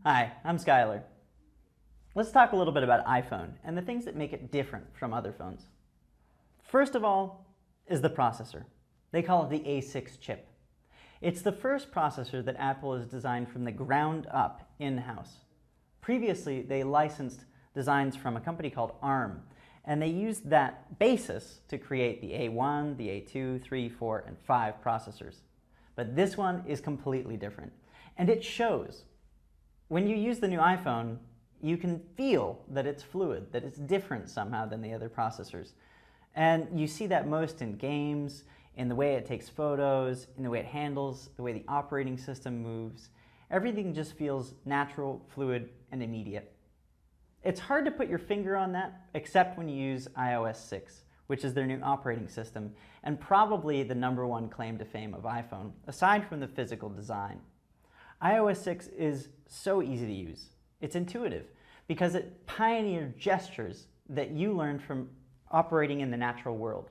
Hi, I'm Skylar. Let's talk a little bit about iPhone and the things that make it different from other phones. First of all is the processor. They call it the A6 chip. It's the first processor that Apple has designed from the ground up in-house. Previously, they licensed designs from a company called ARM, and they used that basis to create the A1, the A2, 3, 4, and 5 processors. But this one is completely different, and it shows. When you use the new iPhone, you can feel that it's fluid, that it's different somehow than the other processors. And you see that most in games, in the way it takes photos, in the way it handles, the way the operating system moves. Everything just feels natural, fluid, and immediate. It's hard to put your finger on that, except when you use iOS 6, which is their new operating system, and probably the #1 claim to fame of iPhone, aside from the physical design. iOS 6 is so easy to use. It's intuitive because it pioneered gestures that you learned from operating in the natural world.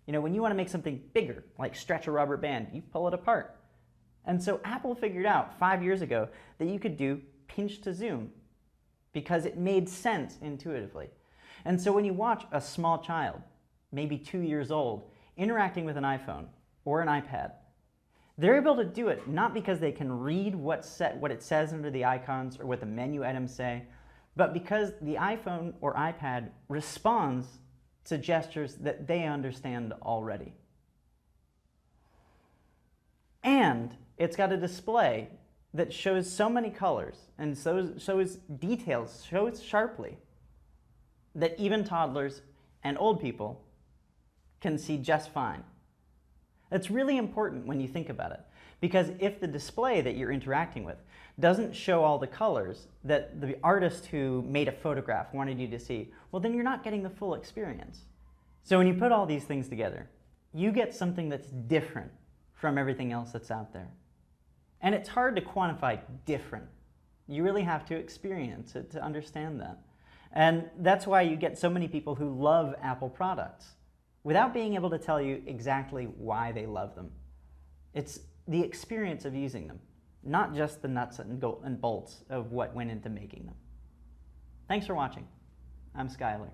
You know, when you want to make something bigger, like stretch a rubber band, you pull it apart. And so Apple figured out 5 years ago that you could do pinch to zoom because it made sense intuitively. And so when you watch a small child, maybe 2 years old, interacting with an iPhone or an iPad, they're able to do it not because they can read what it says under the icons or what the menu items say, but because the iPhone or iPad responds to gestures that they understand already. And it's got a display that shows so many colors and shows details, shows sharply, that even toddlers and old people can see just fine. That's really important when you think about it, because if the display that you're interacting with doesn't show all the colors that the artist who made a photograph wanted you to see, well, then you're not getting the full experience. So when you put all these things together, you get something that's different from everything else that's out there. And it's hard to quantify different. You really have to experience it to understand that. And that's why you get so many people who love Apple products without being able to tell you exactly why they love them. It's the experience of using them, not just the nuts and bolts of what went into making them. Thanks for watching. I'm Skylar.